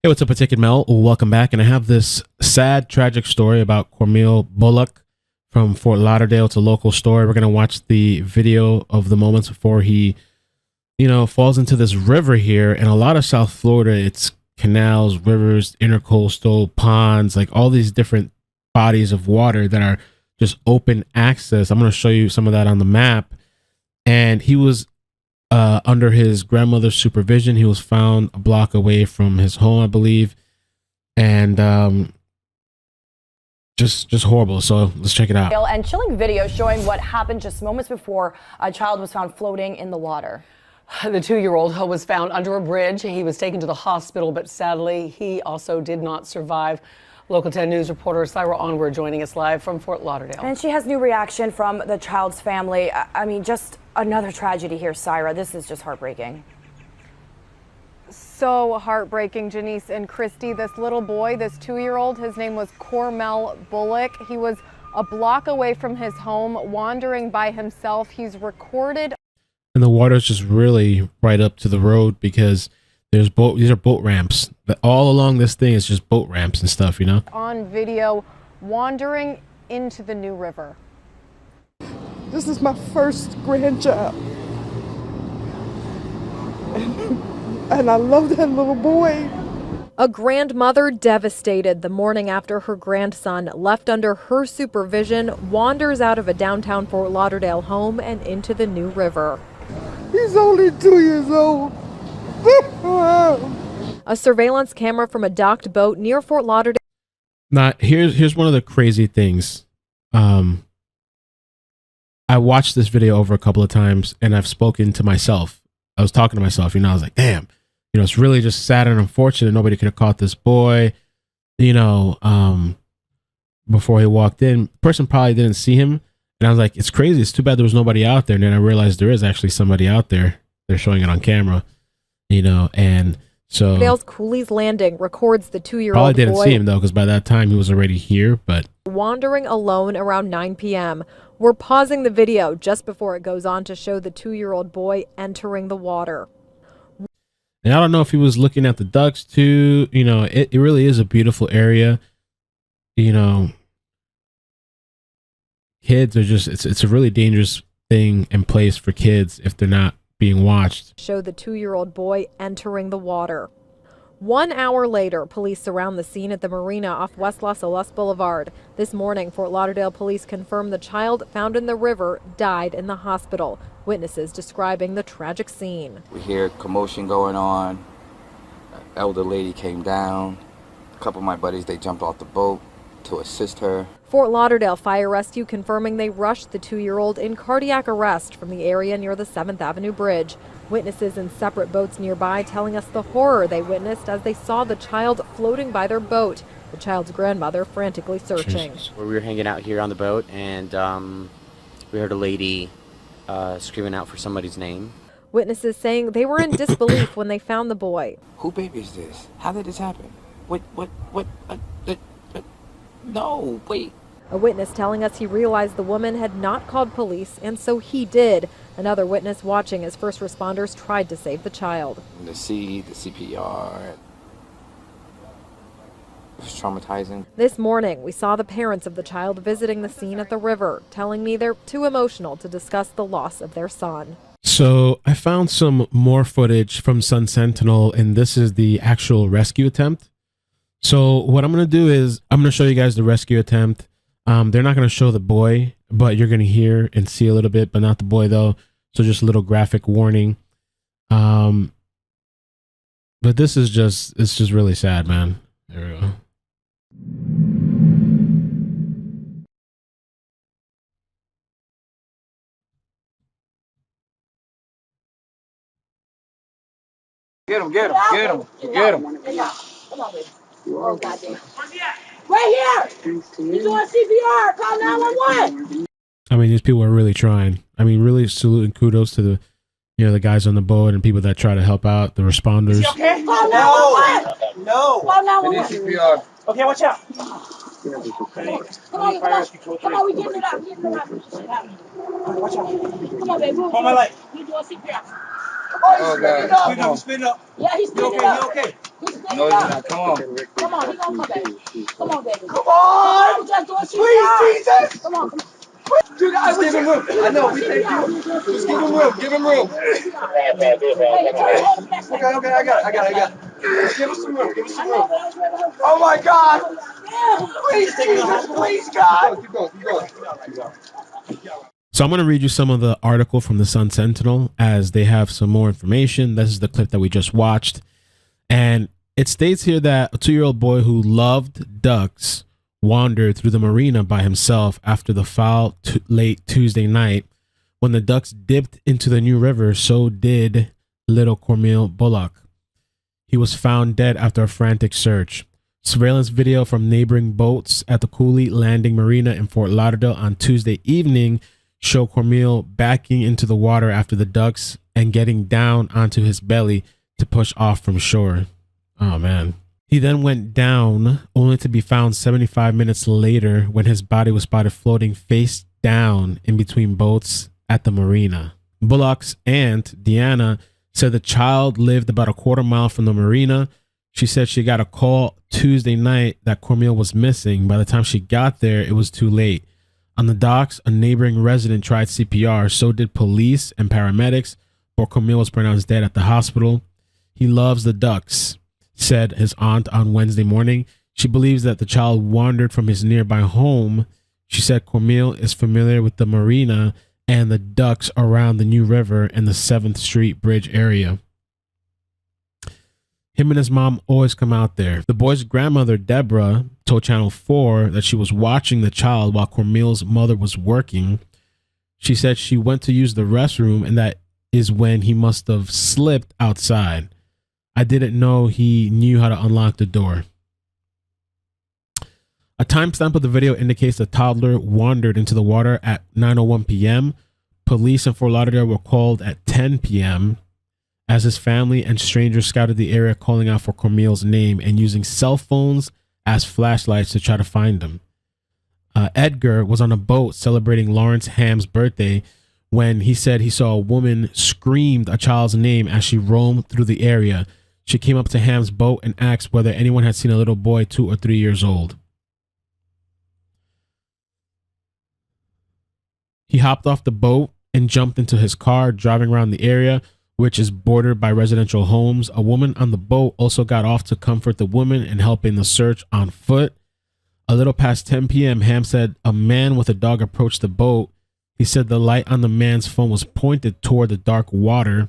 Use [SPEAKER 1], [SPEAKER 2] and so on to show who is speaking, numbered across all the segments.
[SPEAKER 1] Hey, what's up, it's iCkEdMeL. Welcome back. And I have this sad, tragic story about Cormel Bullock from Fort Lauderdale. It's a local story. We're going to watch the video of the moments before he, falls into this river here. And a lot of South Florida, it's canals, rivers, intercoastal, ponds, like all these different bodies of water that are just open access. I'm going to show you some of that on the map. And he was under his grandmother's supervision. He was found a block away from his home, I believe, and just horrible. So let's check it out.
[SPEAKER 2] And chilling video showing what happened just moments before a child was found floating in the water.
[SPEAKER 3] The 2-year-old was found under a bridge. He was taken to the hospital, but sadly, he also did not survive. Local 10 News reporter Syra Onward joining us live from Fort Lauderdale.
[SPEAKER 2] And she has new reaction from the child's family. I mean, just another tragedy here, Syra. This is just heartbreaking.
[SPEAKER 4] So heartbreaking, Janice and Christy. This little boy, this 2-year-old, his name was Cormel Bullock. He was a block away from his home, wandering by himself. He's recorded.
[SPEAKER 1] And the water's just really right up to the road because these are boat ramps. But all along this thing is just boat ramps and stuff,
[SPEAKER 4] On video, wandering into the new river.
[SPEAKER 5] This is my first grandchild. And I love that little boy.
[SPEAKER 4] A grandmother devastated the morning after her grandson, left under her supervision, wanders out of a downtown Fort Lauderdale home and into the new river.
[SPEAKER 5] He's only 2 years old.
[SPEAKER 4] A surveillance camera from a docked boat near Fort Lauderdale.
[SPEAKER 1] Now, here's one of the crazy things. I watched this video over a couple of times and I've spoken to myself. I was talking to myself, I was like, damn, it's really just sad and unfortunate. Nobody could have caught this boy, before he walked in. The person probably didn't see him. And I was like, it's crazy. It's too bad there was nobody out there. And then I realized there is actually somebody out there. They're showing it on camera, and so
[SPEAKER 4] Dale's Coolie Landing records the 2-year-old
[SPEAKER 1] probably didn't
[SPEAKER 4] boy
[SPEAKER 1] see him though, because by that time he was already here, but
[SPEAKER 4] wandering alone around 9 p.m. We're pausing the video just before it goes on to show the 2-year-old boy entering the water.
[SPEAKER 1] And I don't know if he was looking at the ducks too. It really is a beautiful area. Kids are just, it's a really dangerous thing and place for kids if they're not being watched.
[SPEAKER 4] Show the 2-year-old boy entering the water. 1 hour later, police surround the scene at the marina off West Las Olas Boulevard. This morning, Fort Lauderdale police confirmed the child found in the river died in the hospital. Witnesses describing the tragic scene.
[SPEAKER 6] We hear commotion going on. An elder lady came down. A couple of my buddies, they jumped off the boat to assist her.
[SPEAKER 4] Fort Lauderdale Fire Rescue confirming they rushed the 2-year-old in cardiac arrest from the area near the 7th Avenue Bridge. Witnesses in separate boats nearby telling us the horror they witnessed as they saw the child floating by their boat. The child's grandmother frantically searching.
[SPEAKER 7] We were hanging out here on the boat and we heard a lady screaming out for somebody's name.
[SPEAKER 4] Witnesses saying they were in disbelief when they found the boy.
[SPEAKER 6] Who baby is this? How did this happen? What? No, wait.
[SPEAKER 4] A witness telling us he realized the woman had not called police, and so he did. Another witness watching as first responders tried to save the child.
[SPEAKER 6] The CPR, it was traumatizing.
[SPEAKER 4] This morning, we saw the parents of the child visiting the scene at the river, telling me they're too emotional to discuss the loss of their son.
[SPEAKER 1] So I found some more footage from Sun Sentinel, and this is the actual rescue attempt. So what I'm going to do is I'm going to show you guys the rescue attempt. They're not going to show the boy, but you're going to hear and see a little bit, but not the boy though. So just a little graphic warning. But this is it's just really sad, man. There we go.
[SPEAKER 6] Get him.
[SPEAKER 8] Come on, baby. Oh, goddamn. Right here! You doing CPR? Call 911!
[SPEAKER 1] I mean, these people are really trying. I mean, really salute and kudos to the, the guys on the boat and people that try to help out, the responders.
[SPEAKER 8] Okay, call 911! No! Call 911!
[SPEAKER 6] CPR.
[SPEAKER 8] Okay, watch out! Come on, we getting it up, Watch out. Come on, baby. Move. On my leg. You doing CPR.
[SPEAKER 6] Oh, God. Come on.
[SPEAKER 8] Spin up. Yeah, he's spinning up. Okay. He's spinning
[SPEAKER 6] No, he's
[SPEAKER 8] up.
[SPEAKER 6] not. Come on.
[SPEAKER 8] Come on, he gonna come back. Come on, baby. Come on! Just do a CPR. Please, Jesus! Come on, come on.
[SPEAKER 5] You guys give him room. I know. We thank you. Just give him room. Give him room.
[SPEAKER 8] Hey, okay,
[SPEAKER 5] I got it. Just give us some room. Give us some room. Oh my God! Please, Jesus, please, God. Keep going.
[SPEAKER 1] So I'm going to read you some of the article from the Sun Sentinel as they have some more information. This is the clip that we just watched. And it states here that a 2-year-old boy who loved ducks wandered through the marina by himself after the foul late Tuesday night. When the ducks dipped into the new river, so did little Cormel Bullock. He was found dead after a frantic search. Surveillance video from neighboring boats at the Cooley Landing Marina in Fort Lauderdale on Tuesday evening show Cormel backing into the water after the ducks and getting down onto his belly to push off from shore. Oh, man. He then went down, only to be found 75 minutes later when his body was spotted floating face down in between boats at the marina. Bullock's aunt, Deanna, said the child lived about a quarter mile from the marina. She said she got a call Tuesday night that Cormel was missing. By the time she got there, it was too late. On the docks, a neighboring resident tried CPR. So did police and paramedics, but Cormel was pronounced dead at the hospital. He loves the ducks, said his aunt on Wednesday morning. She believes that the child wandered from his nearby home. She said Cormel is familiar with the marina and the ducks around the new river and the 7th Street Bridge area. Him and his mom always come out there. The boy's grandmother, Deborah, told Channel 4 that she was watching the child while Cormel's mother was working. She said she went to use the restroom, and that is when he must have slipped outside. I didn't know he knew how to unlock the door. A timestamp of the video indicates the toddler wandered into the water at 9:01 p.m. Police in Fort Lauderdale were called at 10 p.m. as his family and strangers scouted the area, calling out for Cormel's name and using cell phones as flashlights to try to find him. Edgar was on a boat celebrating Lawrence Ham's birthday when he said he saw a woman screamed a child's name as she roamed through the area. She came up to Ham's boat and asked whether anyone had seen a little boy 2 or 3 years old. He hopped off the boat and jumped into his car, driving around the area, which is bordered by residential homes. A woman on the boat also got off to comfort the woman and help in the search on foot. A little past 10 p.m., Ham said a man with a dog approached the boat. He said the light on the man's phone was pointed toward the dark water.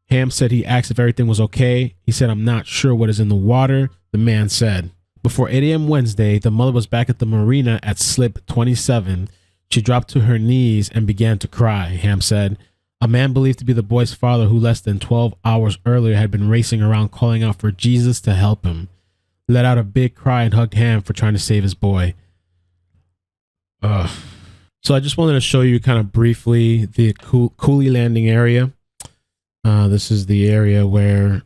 [SPEAKER 1] Ham said he asked if everything was okay. He said, "I'm not sure what is in the water," the man said. Before 8 a.m. Wednesday, the mother was back at the marina at slip 27. She dropped to her knees and began to cry, Ham said. A man believed to be the boy's father, who less than 12 hours earlier had been racing around calling out for Jesus to help him, let out a big cry and hugged Ham for trying to save his boy. So I just wanted to show you kind of briefly the Coolie Landing area. This is the area where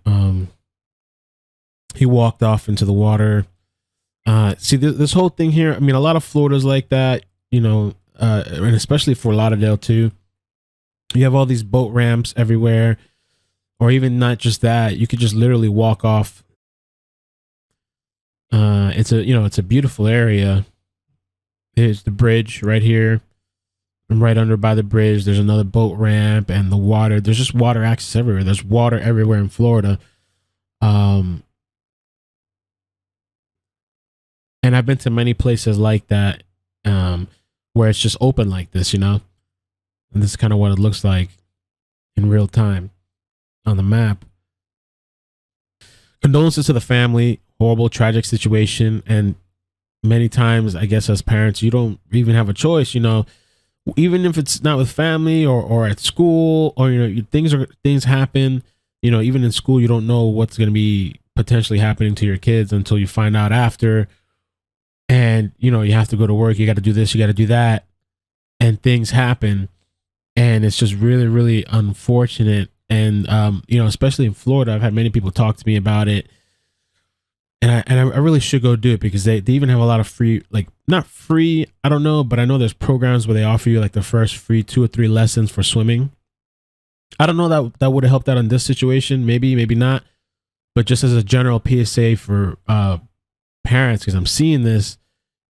[SPEAKER 1] he walked off into the water. See, this whole thing here, I mean, a lot of Florida's like that, you know, and especially Fort Lauderdale too. You have all these boat ramps everywhere, or even not just that, you could just literally walk off. It's a beautiful area. There's the bridge right here. And right under by the bridge, there's another boat ramp and the water. There's just water access everywhere. There's water everywhere in Florida. And I've been to many places like that, where it's just open like this, you know? And this is kind of what it looks like in real time on the map. Condolences to the family. Horrible, tragic situation. And many times, I guess, as parents, you don't even have a choice, you know? Even if it's not with family or at school, or, you know, things happen, you know, even in school, you don't know what's going to be potentially happening to your kids until you find out after. And, you know, you have to go to work. You got to do this. You got to do that. And things happen. And it's just really, really unfortunate. And, you know, especially in Florida, I've had many people talk to me about it. And I really should go do it, because they even have a lot of free, like, not free, I don't know, but I know there's programs where they offer you like the first free 2 or 3 lessons for swimming. I don't know that that would have helped out in this situation. Maybe, maybe not. But just as a general PSA for parents, because I'm seeing this,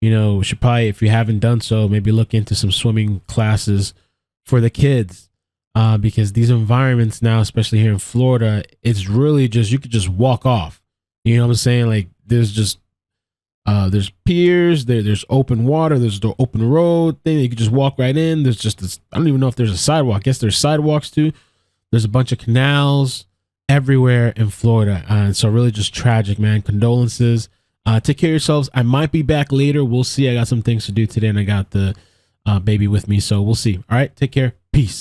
[SPEAKER 1] you know, should probably, if you haven't done so, maybe look into some swimming classes for the kids. Because these environments now, especially here in Florida, it's really just, you could just walk off. You know what I'm saying? Like there's just there's piers, there's open water, there's the open road thing. You could just walk right in. There's just this, I don't even know if there's a sidewalk. I guess there's sidewalks too. There's a bunch of canals everywhere in Florida. And so really just tragic, man. Condolences. Take care of yourselves. I might be back later. We'll see. I got some things to do today and I got the baby with me. So we'll see. All right. Take care. Peace.